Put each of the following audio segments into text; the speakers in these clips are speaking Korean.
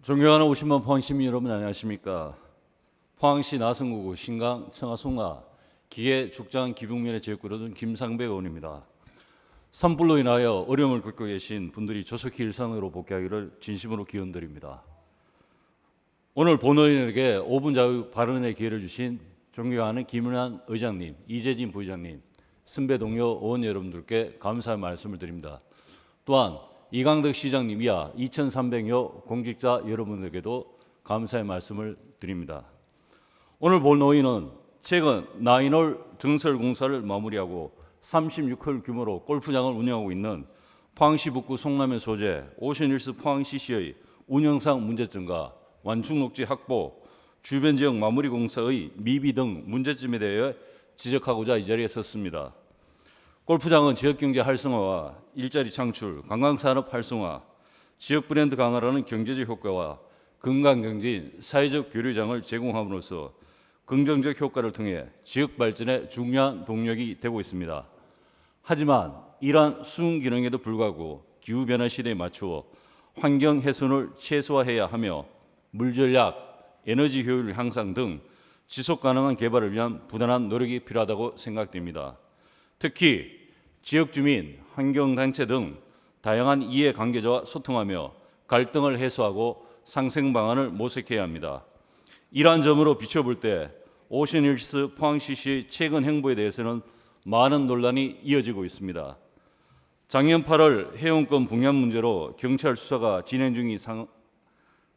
존경하는 50만 포항 시민 여러분 안녕하십니까? 포항시 나성구구 신강 청하송라 기계 죽장 기북면에 지역구로든 김상백 의원입니다. 산불로 인하여 어려움을 겪고 계신 분들이 조속히 일상으로 복귀하기를 진심으로 기원드립니다. 오늘 본의원에게 5분 자유 발언의 기회를 주신 존경하는 김은환 의장님, 이재진 부의장님, 선배 동료 의원 여러분들께 감사의 말씀을 드립니다. 또한 이강덕 시장님 이하 2,300여 공직자 여러분에게도 감사의 말씀을 드립니다. 오늘 본 의원은 최근 나인홀 증설 공사를 마무리하고 36홀 규모로 골프장을 운영하고 있는 포항시 북구 송남면 소재 오션힐스 포항CC의 운영상 문제점과 완충녹지 확보, 주변 지역 마무리 공사의 미비 등 문제점에 대해 지적하고자 이 자리에 섰습니다. 골프장은 지역경제 활성화와 일자리 창출, 관광산업 활성화, 지역 브랜드 강화라는 경제적 효과와 건강경제인 사회적 교류장을 제공함으로써 긍정적 효과를 통해 지역 발전에 중요한 동력이 되고 있습니다. 하지만 이러한 순기능에도 불구하고 기후변화 시대에 맞추어 환경 훼손을 최소화해야 하며 물전략, 에너지 효율 향상 등 지속가능한 개발을 위한 부단한 노력이 필요하다고 생각됩니다. 특히 지역 주민, 환경단체 등 다양한 이해관계자와 소통하며 갈등을 해소하고 상생 방안을 모색해야 합니다. 이러한 점으로 비춰볼 때 오션힐스 포항CC의 최근 행보에 대해서는 많은 논란이 이어지고 있습니다. 작년 8월 해운권 분양 문제로 경찰 수사가 진행 중인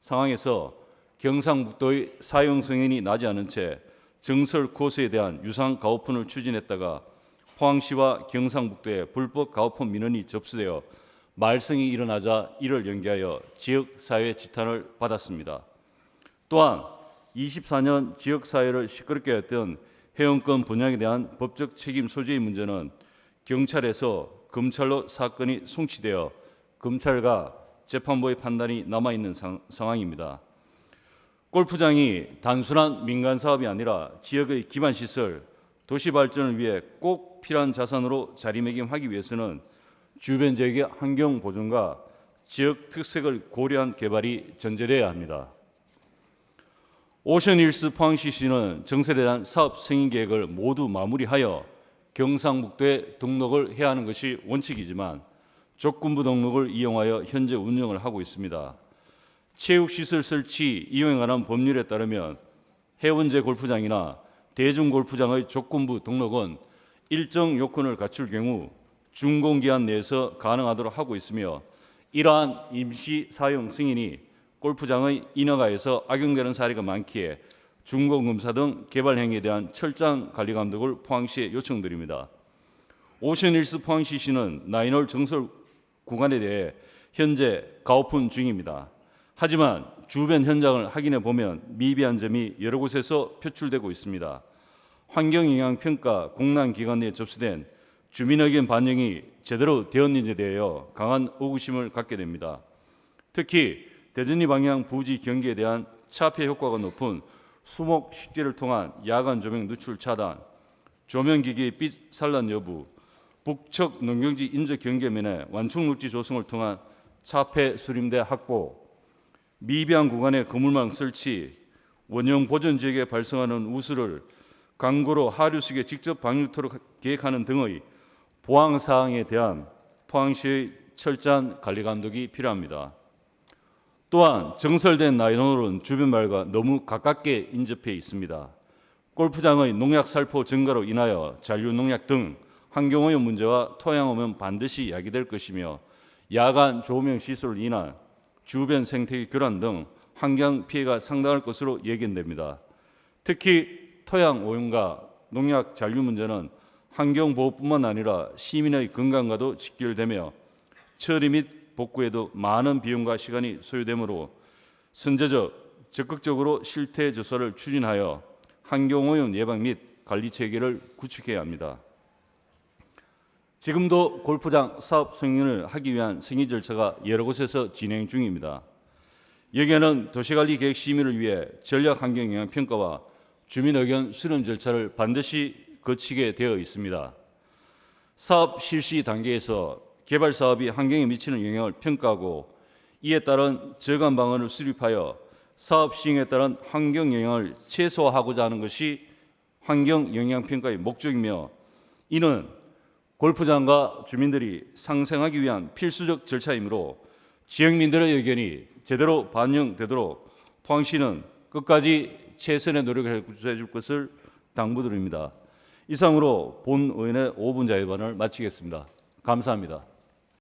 상황에서 경상북도의 사용 승인이 나지 않은 채 증설 코스에 대한 유상 가오폰을 추진했다가 포항시와 경상북도에 불법 가오폰 민원이 접수되어 말썽이 일어나자 이를 연기하여 지역사회 지탄을 받았습니다. 또한 24년 지역사회를 시끄럽게 했던 해운권 분양에 대한 법적 책임 소재의 문제는 경찰에서 검찰로 사건이 송치되어 검찰과 재판부의 판단이 남아있는 상황입니다. 골프장이 단순한 민간사업이 아니라 지역의 기반시설, 도시 발전을 위해 꼭 필요한 자산으로 자리매김하기 위해서는 주변 지역의 환경 보존과 지역 특색을 고려한 개발이 전제되어야 합니다. 오션힐스 포항CC는 정설에 대한 사업 승인 계획을 모두 마무리하여 경상북도에 등록을 해야 하는 것이 원칙이지만 조건부 등록을 이용하여 현재 운영을 하고 있습니다. 체육시설 설치 이용에 관한 법률에 따르면 해운제 골프장이나 대중골프장의 조건부 등록은 일정 요건을 갖출 경우 준공기한 내에서 가능하도록 하고 있으며 이러한 임시 사용 승인이 골프장의 인허가에서 악용되는 사례가 많기에 준공검사 등 개발 행위에 대한 철저한 관리 감독을 포항시에 요청드립니다. 오션힐스 포항CC는 나인홀 증설 구간에 대해 현재 가오픈 중입니다. 하지만 주변 현장을 확인해 보면 미비한 점이 여러 곳에서 표출되고 있습니다. 환경영향평가 공란기관 내에 접수된 주민의견 반영이 제대로 되었는지에 대하여 강한 의구심을 갖게 됩니다. 특히 대전리 방향 부지 경계에 대한 차폐 효과가 높은 수목 식재를 통한 야간 조명 누출 차단, 조명기기의 빛 산란 여부, 북측 농경지 인적 경계면에 완충녹지 조성을 통한 차폐 수림대 확보, 미비한 구간의 그물망 설치, 원형 보전 지역에 발생하는 우수를 강고로 하류식에 직접 방류토록 계획하는 등의 보안 사항에 대한 포항시의 철저한 관리 감독이 필요합니다. 또한 정설된 나인홀은 주변 마을과 너무 가깝게 인접해 있습니다. 골프장의 농약 살포 증가로 인하여 잔류 농약 등 환경오염 문제와 토양오염은 반드시 야기될 것이며 야간 조명 시설로 인한 주변 생태계 교란 등 환경 피해가 상당할 것으로 예견됩니다. 특히 토양 오염과 농약 잔류 문제는 환경보호뿐만 아니라 시민의 건강과도 직결되며 처리 및 복구에도 많은 비용과 시간이 소요되므로 선제적, 적극적으로 실태 조사를 추진하여 환경오염 예방 및 관리 체계를 구축해야 합니다. 지금도 골프장 사업 승인을 하기 위한 승인 절차가 여러 곳에서 진행 중입니다. 여기에는 도시관리 계획 심의를 위해 전략환경영향평가와 주민의견 수렴 절차를 반드시 거치게 되어 있습니다. 사업 실시 단계에서 개발 사업이 환경에 미치는 영향을 평가하고 이에 따른 저감 방안을 수립하여 사업 시행에 따른 환경 영향을 최소화하고자 하는 것이 환경 영향 평가의 목적이며, 이는 골프장과 주민들이 상생하기 위한 필수적 절차이므로 지역민들의 의견이 제대로 반영되도록 포항시는 끝까지 최선의 노력을 해줄 것을 당부드립니다. 이상으로 본 의원의 5분 자유반을 마치겠습니다. 감사합니다.